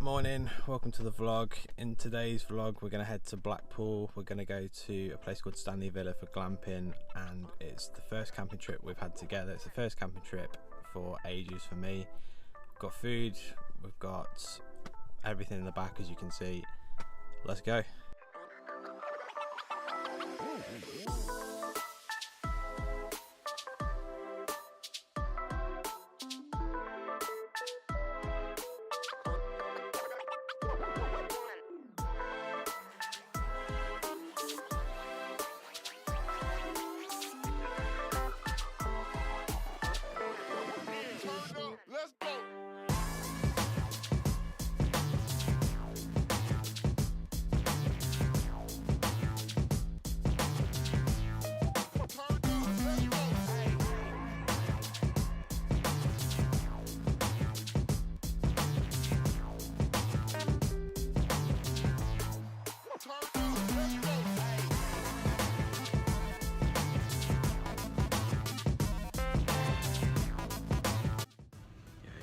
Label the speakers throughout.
Speaker 1: Morning, welcome to the vlog. In today's vlog we're going to head to Blackpool. We're going to go to a place called Stanley Villa for glamping, and it's the first camping trip we've had together. It's the first camping trip for ages for me. We've got food, we've got everything in the back as you can see. Let's go.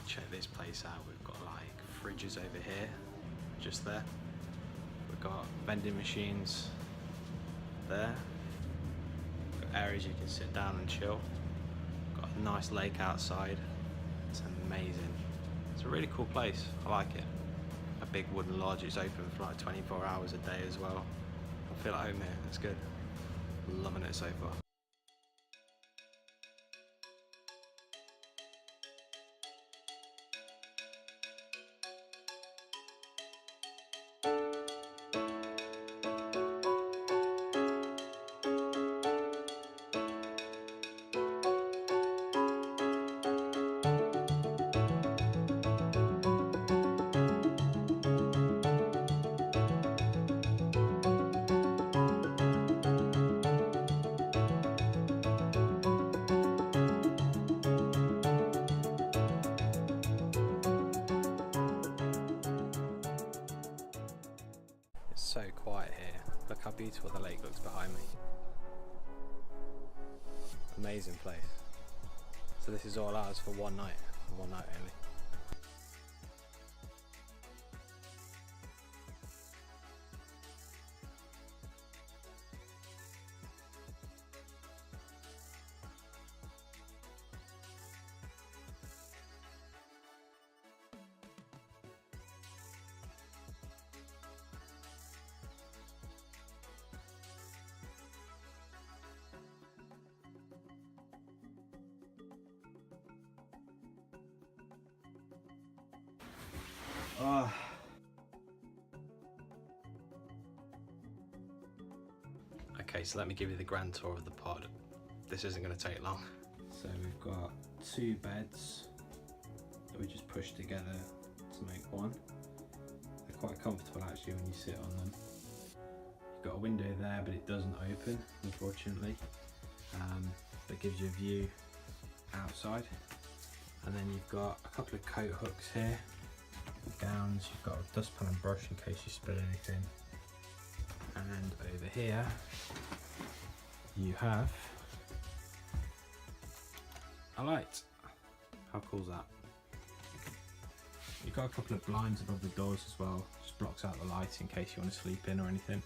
Speaker 1: Check this place out. We've got like fridges over here, just there. We've got vending machines there. We've got areas you can sit down and chill. Got a nice lake outside. It's amazing. It's a really cool place. I like it. A big wooden lodge. It's open for like 24 hours a day as well. I feel at home here. It's good. Loving it so far. So quiet here. Look how beautiful the lake looks behind me. Amazing place. So this is all ours for one night only. Okay, so let me give you the grand tour of the pod. This isn't going to take long. So we've got two beds that we just push together to make one. They're quite comfortable actually when you sit on them. You've got a window there, but it doesn't open, unfortunately. That gives you a view outside. And then you've got a couple of coat hooks here. Gowns, you've got a dustpan and brush in case you spill anything. And over here you have a light. How cool is that? You've got a couple of blinds above the doors as well, just blocks out the light in case you want to sleep in or anything.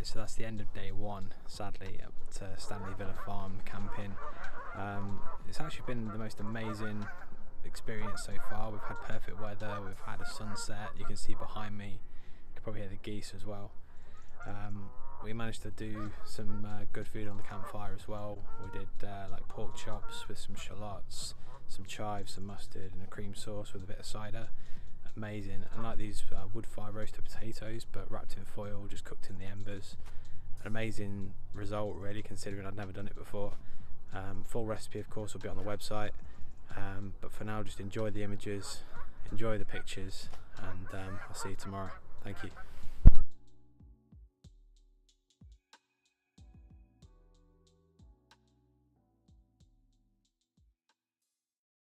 Speaker 1: Right, so that's the end of day one, sadly, up to Stanley Villa Farm Camping. It's actually been the most amazing experience so far. We've had perfect weather, we've had a sunset, you can see behind me, you can probably hear the geese as well. We managed to do some good food on the campfire as well. We did like pork chops with some shallots, some chives, some mustard and a cream sauce with a bit of cider. Amazing. And like these wood fire roasted potatoes, but wrapped in foil, just cooked in the embers. An amazing result really, considering I'd never done it before. Full recipe of course will be on the website, but for now just enjoy the images, enjoy the pictures, and I'll see you tomorrow. Thank you.